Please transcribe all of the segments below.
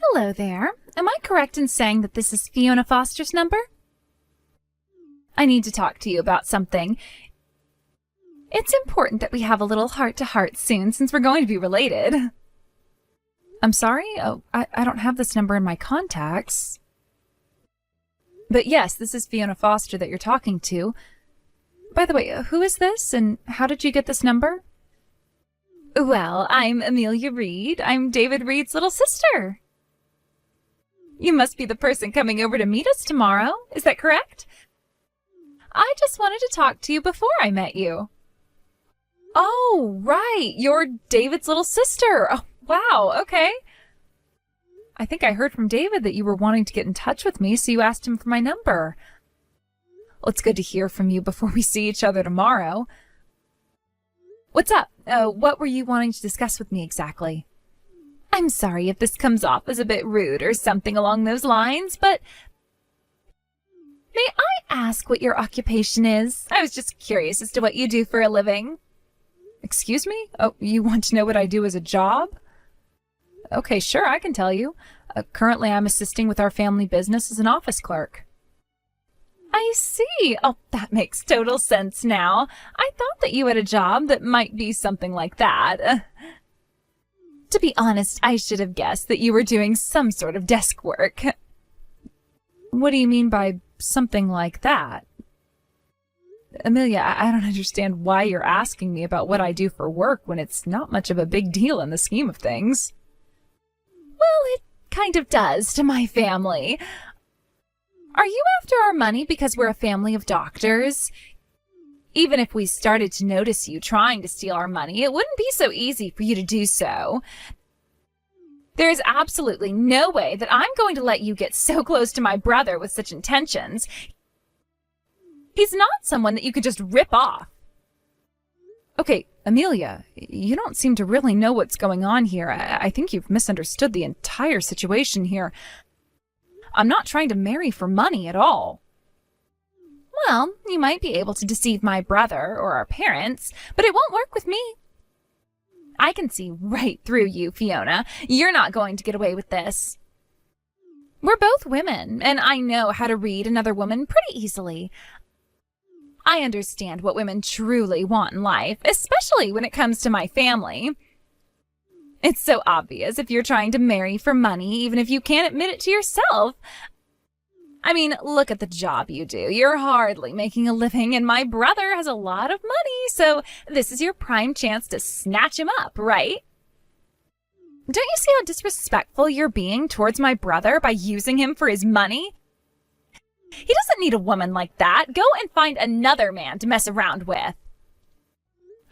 Hello there. Am I correct in saying that this is Fiona Foster's number? I need to talk to you about something. It's important that we have a little heart-to-heart soon, since we're going to be related. I'm sorry? Oh, I don't have this number in my contacts. But yes, this is Fiona Foster that you're talking to. By the way, who is this, and how did you get this number? Well, I'm Amelia Reed. I'm David Reed's little sister. You must be the person coming over to meet us tomorrow. Is that correct? I just wanted to talk to you before I met you. Oh, right. You're David's little sister. Oh, wow. Okay. I think I heard from David that you were wanting to get in touch with me, so you asked him for my number. Well, it's good to hear from you before we see each other tomorrow. What's up? What were you wanting to discuss with me exactly? I'm sorry if this comes off as a bit rude or something along those lines, but may I ask what your occupation is? I was just curious as to what you do for a living. Excuse me? Oh, you want to know what I do as a job? Okay, sure, I can tell you. Currently, I'm assisting with our family business as an office clerk. I see. Oh, that makes total sense now. I thought that you had a job that might be something like that. To be honest, I should have guessed that you were doing some sort of desk work. What do you mean by something like that? Amelia, I don't understand why you're asking me about what I do for work when it's not much of a big deal in the scheme of things. Well, it kind of does to my family. Are you after our money because we're a family of doctors? Even if we started to notice you trying to steal our money, it wouldn't be so easy for you to do so. There is absolutely no way that I'm going to let you get so close to my brother with such intentions. He's not someone that you could just rip off. Okay, Amelia, you don't seem to really know what's going on here. I think you've misunderstood the entire situation here. I'm not trying to marry for money at all. Well, you might be able to deceive my brother or our parents, but it won't work with me. I can see right through you, Fiona. You're not going to get away with this. We're both women, and I know how to read another woman pretty easily. I understand what women truly want in life, especially when it comes to my family. It's so obvious if you're trying to marry for money, even if you can't admit it to yourself. I mean, look at the job you do. You're hardly making a living, and my brother has a lot of money, so this is your prime chance to snatch him up, right? Don't you see how disrespectful you're being towards my brother by using him for his money? He doesn't need a woman like that. Go and find another man to mess around with.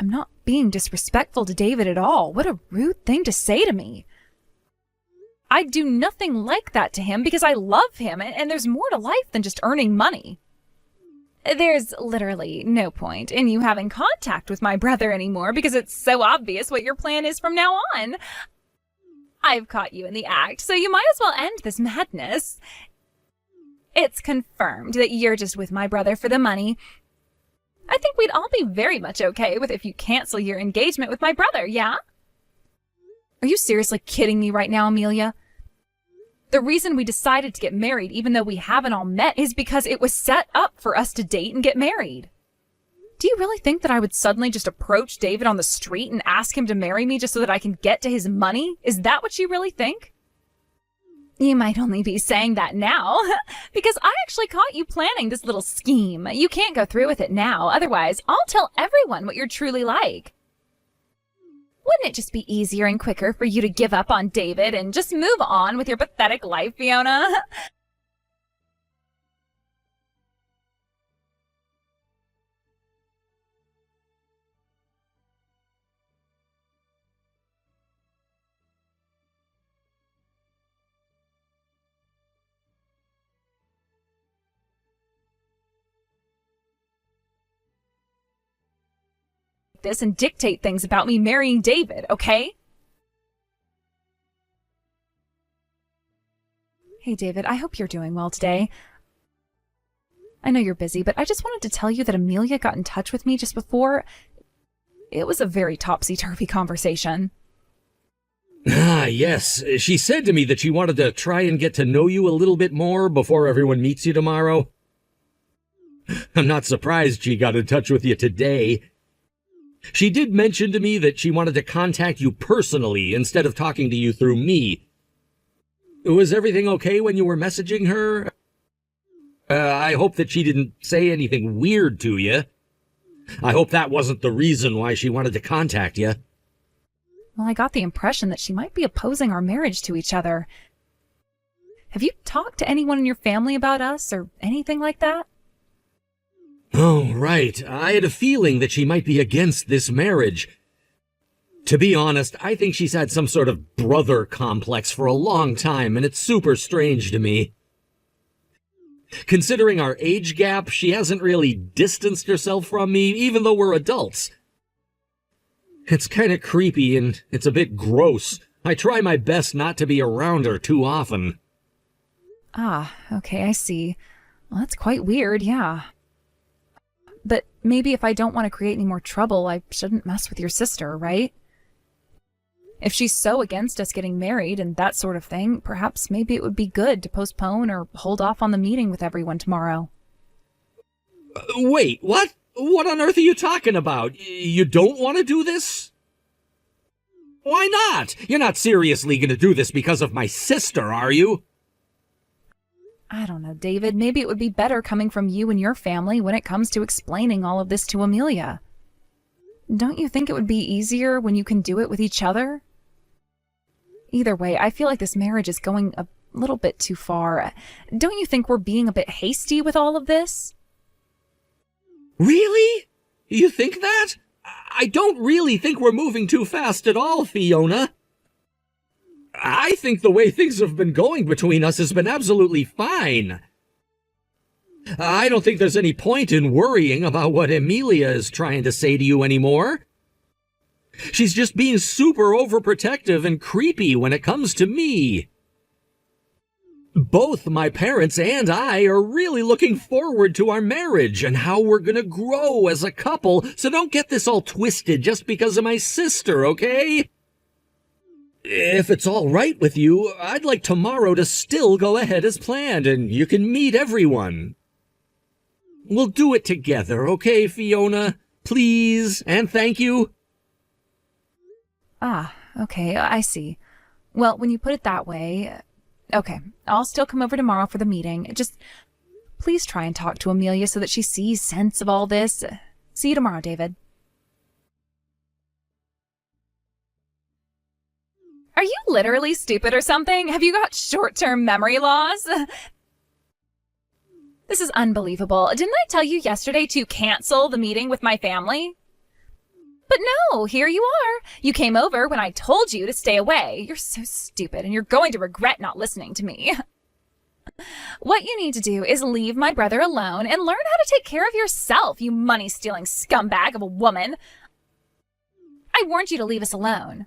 I'm not being disrespectful to David at all. What a rude thing to say to me. I'd do nothing like that to him because I love him, and there's more to life than just earning money. There's literally no point in you having contact with my brother anymore because it's so obvious what your plan is from now on. I've caught you in the act, so you might as well end this madness. It's confirmed that you're just with my brother for the money. I think we'd all be very much okay with if you cancel your engagement with my brother, yeah? Are you seriously kidding me right now, Amelia? The reason we decided to get married, even though we haven't all met, is because it was set up for us to date and get married. Do you really think that I would suddenly just approach David on the street and ask him to marry me just so that I can get to his money? Is that what you really think? You might only be saying that now, because I actually caught you planning this little scheme. You can't go through with it now, otherwise I'll tell everyone what you're truly like. Wouldn't it just be easier and quicker for you to give up on David and just move on with your pathetic life, Fiona? This and dictate things about me marrying David, okay? Hey, David, I hope you're doing well today. I know you're busy, but I just wanted to tell you that Amelia got in touch with me just before. It was a very topsy-turvy conversation. Ah, yes. She said to me that she wanted to try and get to know you a little bit more before everyone meets you tomorrow. I'm not surprised she got in touch with you today. She did mention to me that she wanted to contact you personally instead of talking to you through me. Was everything okay when you were messaging her? I hope that she didn't say anything weird to you. I hope that wasn't the reason why she wanted to contact you. Well, I got the impression that she might be opposing our marriage to each other. Have you talked to anyone in your family about us or anything like that? Oh, right. I had a feeling that she might be against this marriage. To be honest, I think she's had some sort of brother complex for a long time, and it's super strange to me. Considering our age gap, she hasn't really distanced herself from me, even though we're adults. It's kind of creepy, and it's a bit gross. I try my best not to be around her too often. Ah, okay, I see. Well, that's quite weird, yeah. But maybe if I don't want to create any more trouble, I shouldn't mess with your sister, right? If she's so against us getting married and that sort of thing, perhaps maybe it would be good to postpone or hold off on the meeting with everyone tomorrow. Wait, what? What on earth are you talking about? You don't want to do this? Why not? You're not seriously going to do this because of my sister, are you? I don't know, David. Maybe it would be better coming from you and your family when it comes to explaining all of this to Amelia. Don't you think it would be easier when you can do it with each other? Either way, I feel like this marriage is going a little bit too far. Don't you think we're being a bit hasty with all of this? Really? You think that? I don't really think we're moving too fast at all, Fiona. I think the way things have been going between us has been absolutely fine. I don't think there's any point in worrying about what Amelia is trying to say to you anymore. She's just being super overprotective and creepy when it comes to me. Both my parents and I are really looking forward to our marriage and how we're gonna grow as a couple, so don't get this all twisted just because of my sister, okay? If it's all right with you, I'd like tomorrow to still go ahead as planned, and you can meet everyone. We'll do it together, okay, Fiona? Please, and thank you. Ah, okay, I see. Well, when you put it that way, okay, I'll still come over tomorrow for the meeting. Just please try and talk to Amelia so that she sees sense of all this. See you tomorrow, David. Are you literally stupid or something? Have you got short-term memory loss? This is unbelievable. Didn't I tell you yesterday to cancel the meeting with my family? But no, here you are. You came over when I told you to stay away. You're so stupid, and you're going to regret not listening to me. What you need to do is leave my brother alone and learn how to take care of yourself, you money-stealing scumbag of a woman. I warned you to leave us alone.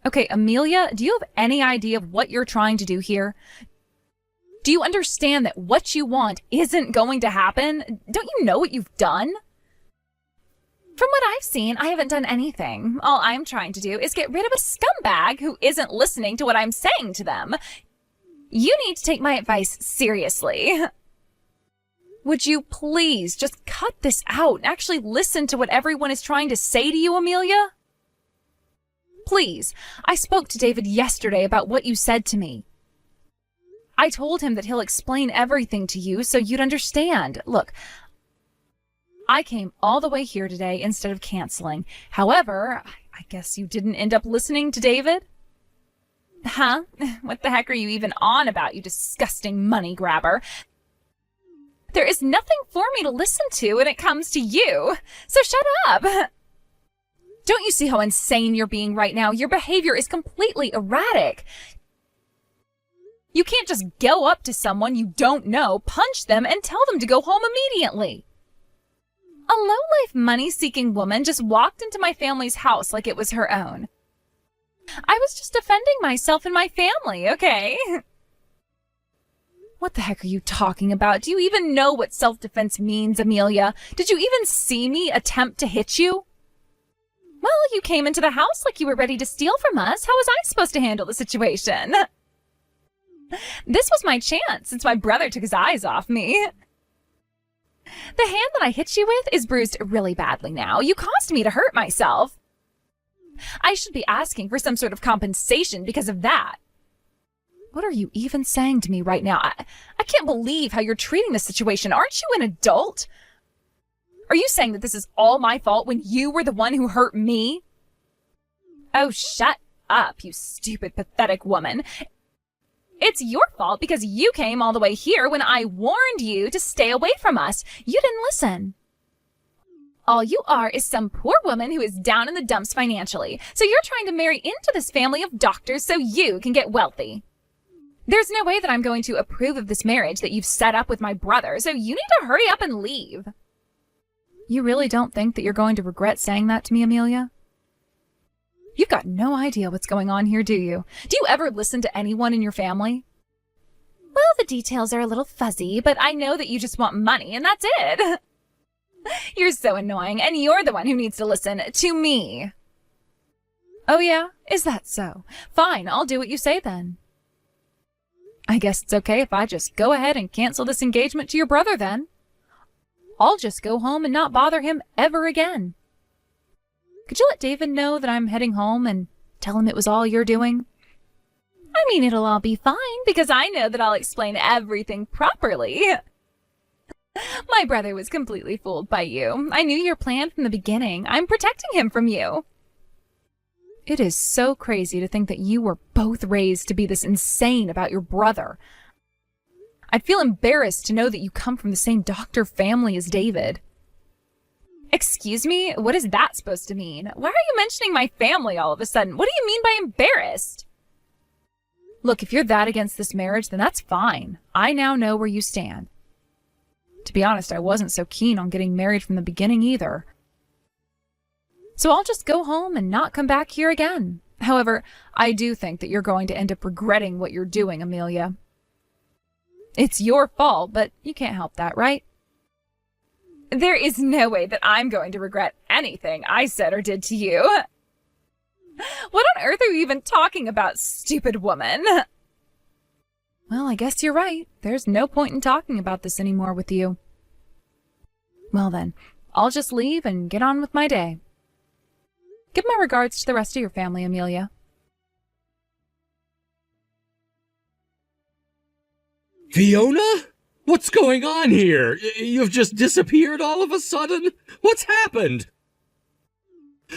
Okay, Amelia, do you have any idea of what you're trying to do here? Do you understand that what you want isn't going to happen? Don't you know what you've done? From what I've seen, I haven't done anything. All I'm trying to do is get rid of a scumbag who isn't listening to what I'm saying to them. You need to take my advice seriously. Would you please just cut this out and actually listen to what everyone is trying to say to you, Amelia? Please, I spoke to David yesterday about what you said to me. I told him that he'll explain everything to you so you'd understand. Look, I came all the way here today instead of canceling. However, I guess you didn't end up listening to David? Huh? What the heck are you even on about, you disgusting money grabber? There is nothing for me to listen to when it comes to you, so shut up. Don't you see how insane you're being right now? Your behavior is completely erratic. You can't just go up to someone you don't know, punch them, and tell them to go home immediately. A low-life, money-seeking woman just walked into my family's house like it was her own. I was just defending myself and my family, okay? What the heck are you talking about? Do you even know what self-defense means, Amelia? Did you even see me attempt to hit you? Well, you came into the house like you were ready to steal from us. How was I supposed to handle the situation? This was my chance since my brother took his eyes off me. The hand that I hit you with is bruised really badly now. You caused me to hurt myself. I should be asking for some sort of compensation because of that. What are you even saying to me right now? I can't believe how you're treating this situation. Aren't you an adult? Are you saying that this is all my fault when you were the one who hurt me? Oh, shut up, you stupid, pathetic woman. It's your fault because you came all the way here when I warned you to stay away from us. You didn't listen. All you are is some poor woman who is down in the dumps financially. So you're trying to marry into this family of doctors so you can get wealthy. There's no way that I'm going to approve of this marriage that you've set up with my brother, so you need to hurry up and leave. You really don't think that you're going to regret saying that to me, Amelia? You've got no idea what's going on here, do you? Do you ever listen to anyone in your family? Well, the details are a little fuzzy, but I know that you just want money, and that's it. You're so annoying, and you're the one who needs to listen to me. Oh yeah? Is that so? Fine, I'll do what you say then. I guess it's okay if I just go ahead and cancel this engagement to your brother then. I'll just go home and not bother him ever again. Could you let David know that I'm heading home and tell him it was all you're doing? I mean, it'll all be fine because I know that I'll explain everything properly. My brother was completely fooled by you. I knew your plan from the beginning. I'm protecting him from you. It is so crazy to think that you were both raised to be this insane about your brother. I'd feel embarrassed to know that you come from the same doctor family as David. Excuse me? What is that supposed to mean? Why are you mentioning my family all of a sudden? What do you mean by embarrassed? Look, if you're that against this marriage, then that's fine. I now know where you stand. To be honest, I wasn't so keen on getting married from the beginning either. So I'll just go home and not come back here again. However, I do think that you're going to end up regretting what you're doing, Amelia. It's your fault, but you can't help that, right? There is no way that I'm going to regret anything I said or did to you. What on earth are you even talking about, stupid woman? Well, I guess you're right. There's no point in talking about this anymore with you. Well then, I'll just leave and get on with my day. Give my regards to the rest of your family, Amelia. Fiona? What's going on here? You've just disappeared all of a sudden? What's happened?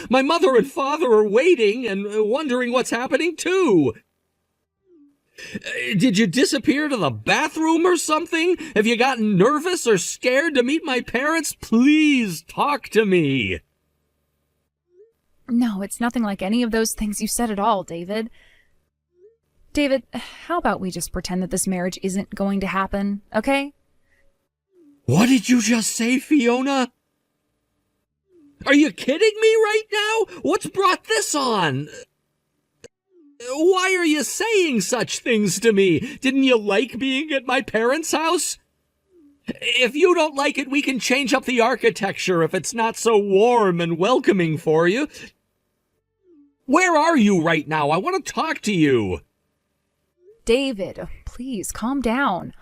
My mother and father are waiting and wondering what's happening too. Did you disappear to the bathroom or something? Have you gotten nervous or scared to meet my parents? Please talk to me. No, it's nothing like any of those things you said at all, David. David, how about we just pretend that this marriage isn't going to happen, okay? What did you just say, Fiona? Are you kidding me right now? What's brought this on? Why are you saying such things to me? Didn't you like being at my parents' house? If you don't like it, we can change up the architecture if it's not so warm and welcoming for you. Where are you right now? I want to talk to you. David, please calm down.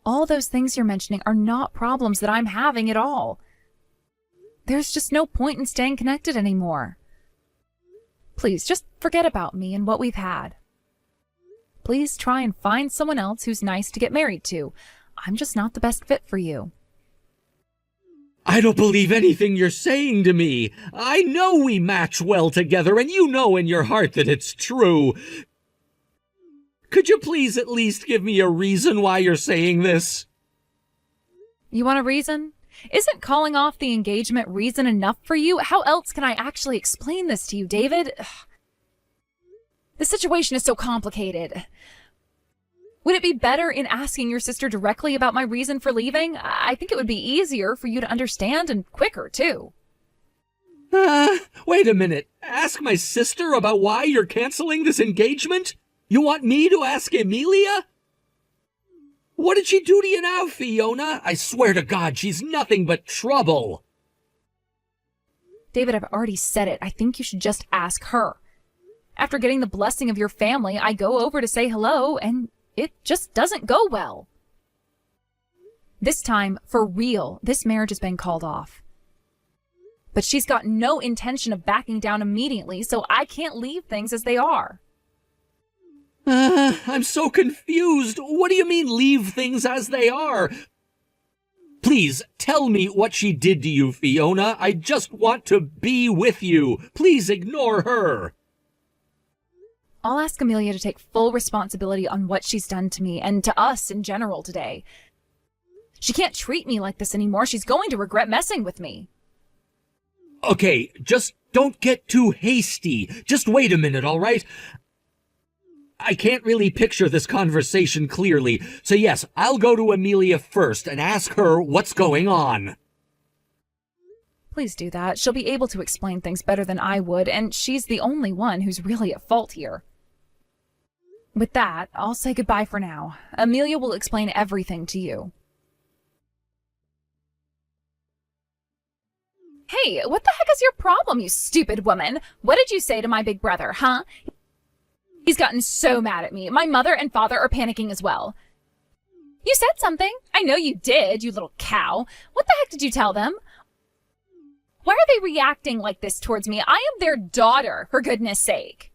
All those things you're mentioning are not problems that I'm having at all. There's just no point in staying connected anymore. Please, just forget about me and what we've had. Please try and find someone else who's nice to get married to. I'm just not the best fit for you. I don't believe anything you're saying to me. I know we match well together, and you know in your heart that it's true. Could you please at least give me a reason why you're saying this? You want a reason? Isn't calling off the engagement reason enough for you? How else can I actually explain this to you, David? Ugh. The situation is so complicated. Would it be better in asking your sister directly about my reason for leaving? I think it would be easier for you to understand and quicker, too. Wait a minute. Ask my sister about why you're canceling this engagement? You want me to ask Emilia? What did she do to you now, Fiona? I swear to God, she's nothing but trouble. David, I've already said it. I think you should just ask her. After getting the blessing of your family, I go over to say hello, and it just doesn't go well. This time, for real, this marriage has been called off. But she's got no intention of backing down immediately, so I can't leave things as they are. I'm so confused. What do you mean, leave things as they are? Please, tell me what she did to you, Fiona. I just want to be with you. Please ignore her. I'll ask Amelia to take full responsibility on what she's done to me and to us in general today. She can't treat me like this anymore. She's going to regret messing with me. Okay, just don't get too hasty. Just wait a minute, all right? I can't really picture this conversation clearly, so yes, I'll go to Amelia first and ask her what's going on. Please do that. She'll be able to explain things better than I would, and she's the only one who's really at fault here. With that, I'll say goodbye for now. Amelia will explain everything to you. Hey, what the heck is your problem, you stupid woman? What did you say to my big brother, huh? He's gotten so mad at me. My mother and father are panicking as well. You said something. I know you did, you little cow. What the heck did you tell them? Why are they reacting like this towards me? I am their daughter, for goodness sake.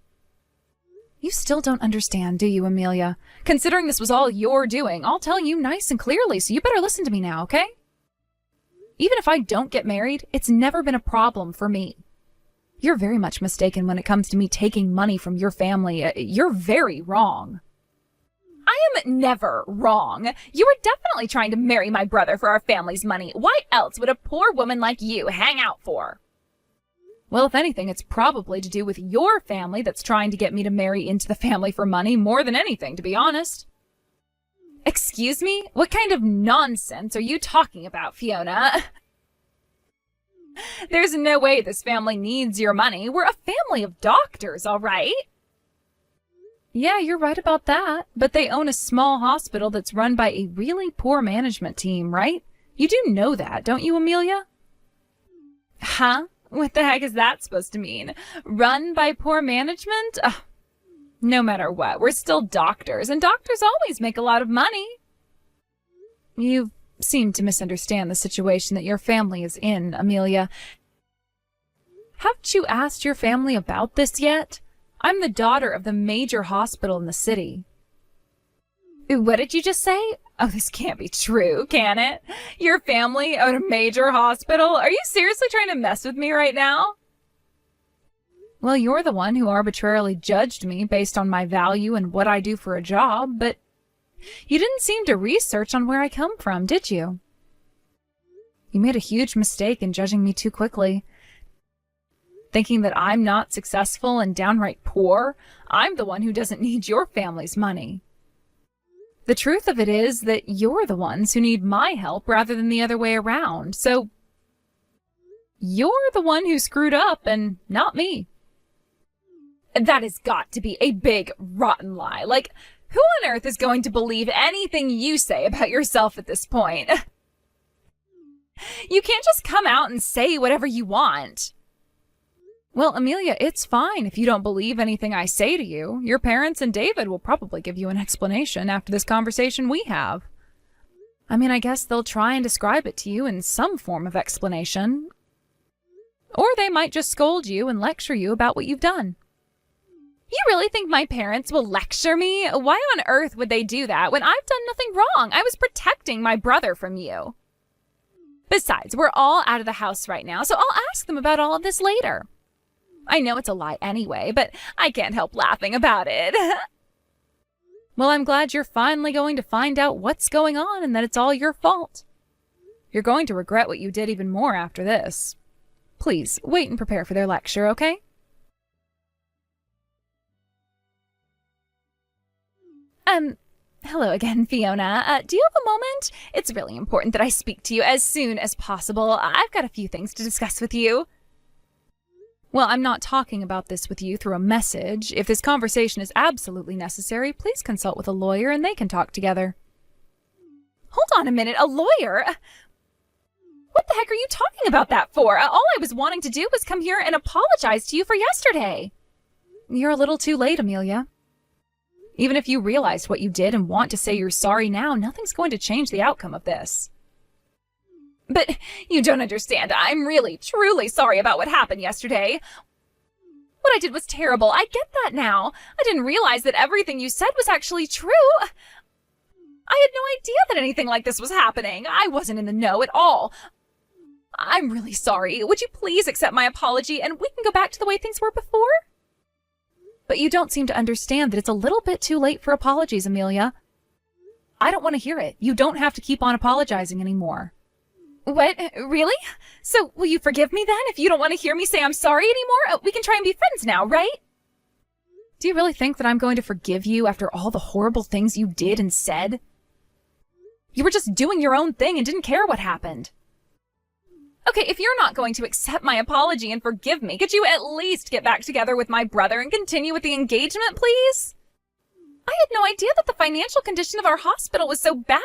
You still don't understand, do you, Amelia? Considering this was all your doing, I'll tell you nice and clearly, so you better listen to me now, okay? Even if I don't get married, it's never been a problem for me. You're very much mistaken when it comes to me taking money from your family. You're very wrong. I am never wrong. You were definitely trying to marry my brother for our family's money. Why else would a poor woman like you hang out for? Well, if anything, it's probably to do with your family that's trying to get me to marry into the family for money more than anything, to be honest. Excuse me? What kind of nonsense are you talking about, Fiona? There's no way this family needs your money. We're a family of doctors, all right? Yeah, you're right about that. But they own a small hospital that's run by a really poor management team, right? You do know that, don't you, Amelia? Huh? What the heck is that supposed to mean? Run by poor management? Ugh. No matter what, we're still doctors, and doctors always make a lot of money. You seem to misunderstand the situation that your family is in, Amelia. Haven't you asked your family about this yet? I'm the daughter of the major hospital in the city. What did you just say? Oh, this can't be true, can it? Your family own a major hospital? Are you seriously trying to mess with me right now? Well, you're the one who arbitrarily judged me based on my value and what I do for a job, but you didn't seem to research on where I come from, did you? You made a huge mistake in judging me too quickly. Thinking that I'm not successful and downright poor, I'm the one who doesn't need your family's money. The truth of it is that you're the ones who need my help rather than the other way around, so you're the one who screwed up and not me. That has got to be a big, rotten lie. Like, who on earth is going to believe anything you say about yourself at this point? You can't just come out and say whatever you want. Well, Amelia, it's fine if you don't believe anything I say to you. Your parents and David will probably give you an explanation after this conversation we have. I mean, I guess they'll try and describe it to you in some form of explanation. Or they might just scold you and lecture you about what you've done. You really think my parents will lecture me? Why on earth would they do that when I've done nothing wrong? I was protecting my brother from you. Besides, we're all out of the house right now, so I'll ask them about all of this later. I know it's a lie anyway, but I can't help laughing about it. Well, I'm glad you're finally going to find out what's going on and that it's all your fault. You're going to regret what you did even more after this. Please, wait and prepare for their lecture, okay? Hello again, Fiona. Do you have a moment? It's really important that I speak to you as soon as possible. I've got a few things to discuss with you. Well, I'm not talking about this with you through a message. If this conversation is absolutely necessary, please consult with a lawyer and they can talk together. Hold on a minute, a lawyer? What the heck are you talking about that for? All I was wanting to do was come here and apologize to you for yesterday. You're a little too late, Amelia. Even if you realized what you did and want to say you're sorry now, nothing's going to change the outcome of this. But you don't understand. I'm really, truly sorry about what happened yesterday. What I did was terrible. I get that now. I didn't realize that everything you said was actually true. I had no idea that anything like this was happening. I wasn't in the know at all. I'm really sorry. Would you please accept my apology and we can go back to the way things were before? But you don't seem to understand that it's a little bit too late for apologies, Amelia. I don't want to hear it. You don't have to keep on apologizing anymore. What? Really? So will you forgive me then if you don't want to hear me say I'm sorry anymore? We can try and be friends now, right? Do you really think that I'm going to forgive you after all the horrible things you did and said? You were just doing your own thing and didn't care what happened. Okay, if you're not going to accept my apology and forgive me, could you at least get back together with my brother and continue with the engagement, please? I had no idea that the financial condition of our hospital was so bad.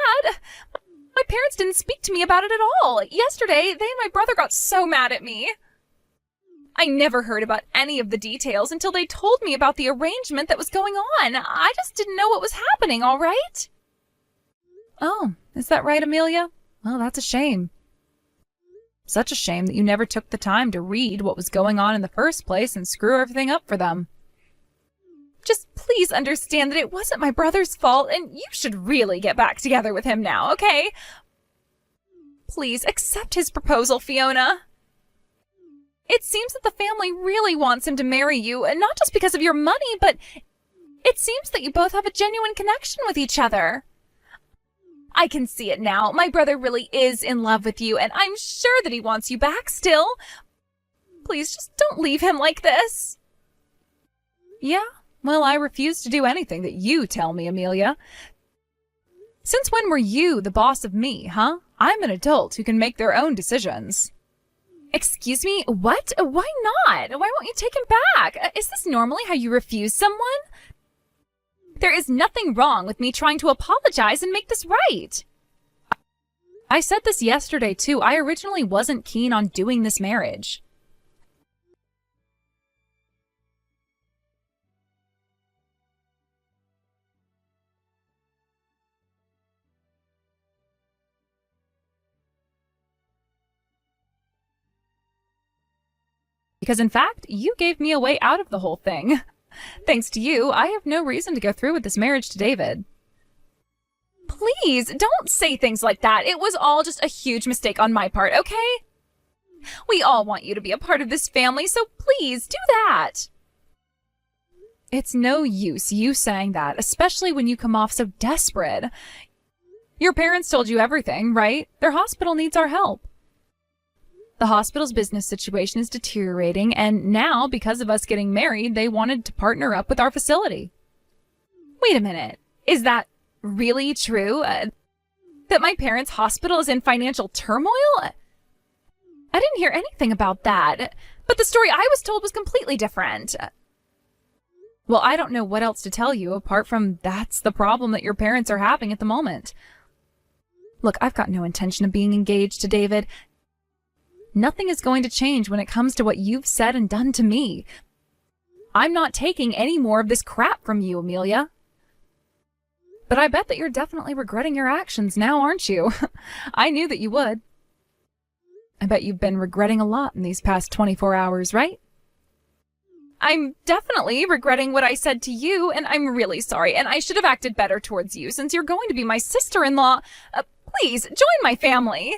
My parents didn't speak to me about it at all. Yesterday, they and my brother got so mad at me. I never heard about any of the details until they told me about the arrangement that was going on. I just didn't know what was happening, all right? Oh, is that right, Amelia? Well, that's a shame. Such a shame that you never took the time to read what was going on in the first place and screw everything up for them. Just please understand that it wasn't my brother's fault, and you should really get back together with him now, okay? Please accept his proposal, Fiona. It seems that the family really wants him to marry you, and not just because of your money, but it seems that you both have a genuine connection with each other. I can see it now. My brother really is in love with you, and I'm sure that he wants you back still. Please just don't leave him like this. Yeah? Well, I refuse to do anything that you tell me, Amelia. Since when were you the boss of me, huh? I'm an adult who can make their own decisions. Excuse me? What? Why not? Why won't you take him back? Is this normally how you refuse someone? There is nothing wrong with me trying to apologize and make this right. I said this yesterday, too. I originally wasn't keen on doing this marriage. Because in fact, you gave me a way out of the whole thing. Thanks to you, I have no reason to go through with this marriage to David. Please, don't say things like that. It was all just a huge mistake on my part, okay? We all want you to be a part of this family, so please do that. It's no use you saying that, especially when you come off so desperate. Your parents told you everything, right? Their hospital needs our help. The hospital's business situation is deteriorating, and now, because of us getting married, they wanted to partner up with our facility. Wait a minute. Is that really true? That my parents' hospital is in financial turmoil? I didn't hear anything about that, but the story I was told was completely different. Well, I don't know what else to tell you apart from that's the problem that your parents are having at the moment. Look, I've got no intention of being engaged to David. Nothing is going to change when it comes to what you've said and done to me. I'm not taking any more of this crap from you, Amelia. But I bet that you're definitely regretting your actions now, aren't you? I knew that you would. I bet you've been regretting a lot in these past 24 hours, right? I'm definitely regretting what I said to you, and I'm really sorry, and I should have acted better towards you since you're going to be my sister-in-law. Please, join my family.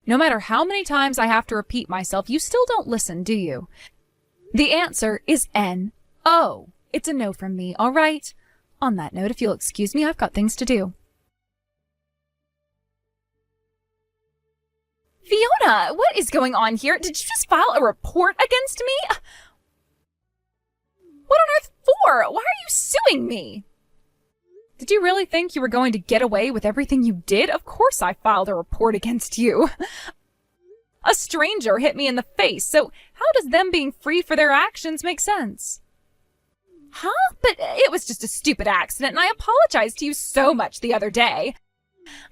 No matter how many times I have to repeat myself, you still don't listen, do you? The answer is N-O. It's a no from me, all right? On that note, if you'll excuse me, I've got things to do. Fiona, what is going on here? Did you just file a report against me? What on earth for? Why are you suing me? Did you really think you were going to get away with everything you did? Of course I filed a report against you. A stranger hit me in the face, so how does them being free for their actions make sense? Huh? But it was just a stupid accident, and I apologized to you so much the other day.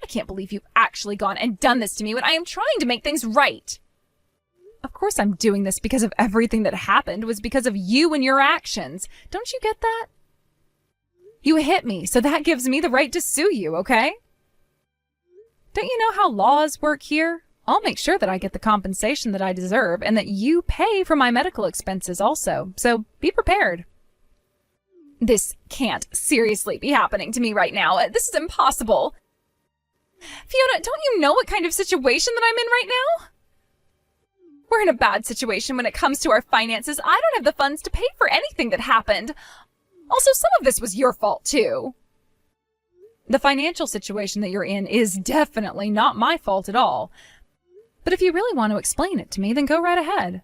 I can't believe you've actually gone and done this to me when I am trying to make things right. Of course I'm doing this because of everything that happened was because of you and your actions. Don't you get that? You hit me, so that gives me the right to sue you, okay? Don't you know how laws work here? I'll make sure that I get the compensation that I deserve and that you pay for my medical expenses also, so be prepared. This can't seriously be happening to me right now. This is impossible. Fiona, don't you know what kind of situation that I'm in right now? We're in a bad situation when it comes to our finances. I don't have the funds to pay for anything that happened. Also, some of this was your fault, too. The financial situation that you're in is definitely not my fault at all. But if you really want to explain it to me, then go right ahead.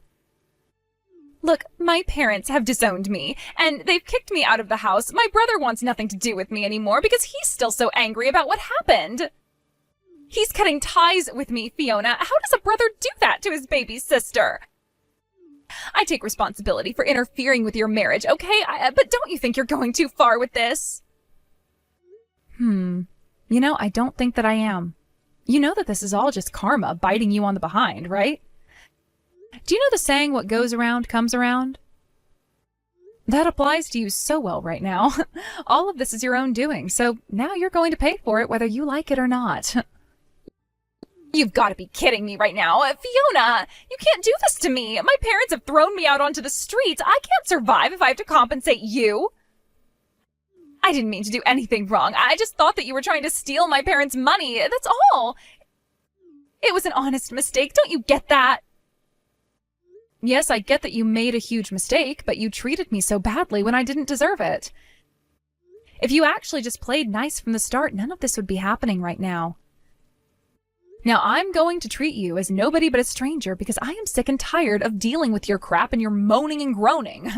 Look, my parents have disowned me, and they've kicked me out of the house. My brother wants nothing to do with me anymore because he's still so angry about what happened. He's cutting ties with me, Fiona. How does a brother do that to his baby sister? I take responsibility for interfering with your marriage, okay? But don't you think you're going too far with this? You know, I don't think that I am. You know that this is all just karma biting you on the behind, right? Do you know the saying, what goes around comes around? That applies to you so well right now. All of this is your own doing, so now you're going to pay for it whether you like it or not. You've got to be kidding me right now. Fiona, you can't do this to me. My parents have thrown me out onto the streets. I can't survive if I have to compensate you. I didn't mean to do anything wrong. I just thought that you were trying to steal my parents' money. That's all. It was an honest mistake. Don't you get that? Yes, I get that you made a huge mistake, but you treated me so badly when I didn't deserve it. If you actually just played nice from the start, none of this would be happening right now. Now I'm going to treat you as nobody but a stranger because I am sick and tired of dealing with your crap and your moaning and groaning.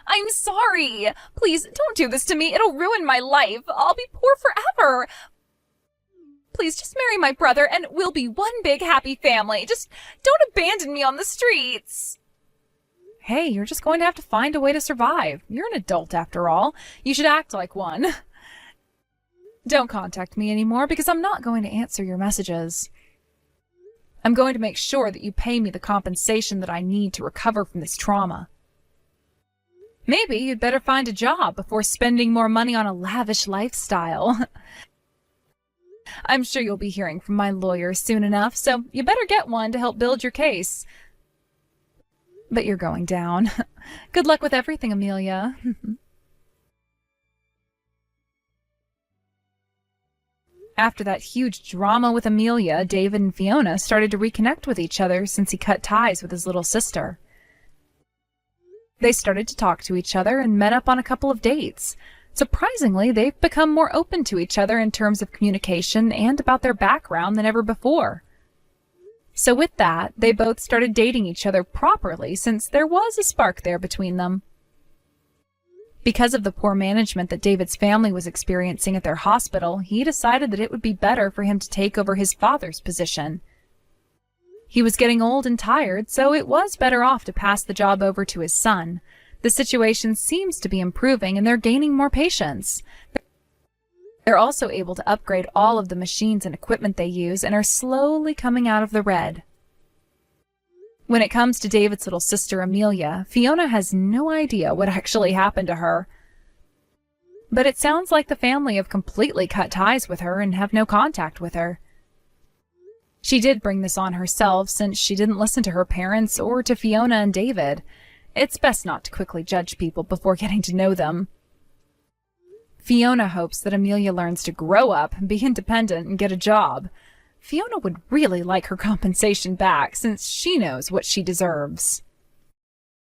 I'm sorry. Please don't do this to me. It'll ruin my life. I'll be poor forever. Please just marry my brother and we'll be one big happy family. Just don't abandon me on the streets. Hey, you're just going to have to find a way to survive. You're an adult after all. You should act like one. Don't contact me anymore because I'm not going to answer your messages. I'm going to make sure that you pay me the compensation that I need to recover from this trauma. Maybe you'd better find a job before spending more money on a lavish lifestyle. I'm sure you'll be hearing from my lawyer soon enough, so you better get one to help build your case. But you're going down. Good luck with everything, Amelia. After that huge drama with Amelia, David and Fiona started to reconnect with each other since he cut ties with his little sister. They started to talk to each other and met up on a couple of dates. Surprisingly, they've become more open to each other in terms of communication and about their background than ever before. So with that, they both started dating each other properly since there was a spark there between them. Because of the poor management that David's family was experiencing at their hospital, he decided that it would be better for him to take over his father's position. He was getting old and tired, so it was better off to pass the job over to his son. The situation seems to be improving, and they're gaining more patients. They're also able to upgrade all of the machines and equipment they use and are slowly coming out of the red. When it comes to David's little sister, Amelia, Fiona has no idea what actually happened to her. But it sounds like the family have completely cut ties with her and have no contact with her. She did bring this on herself since she didn't listen to her parents or to Fiona and David. It's best not to quickly judge people before getting to know them. Fiona hopes that Amelia learns to grow up, be independent, and get a job. Fiona would really like her compensation back since she knows what she deserves.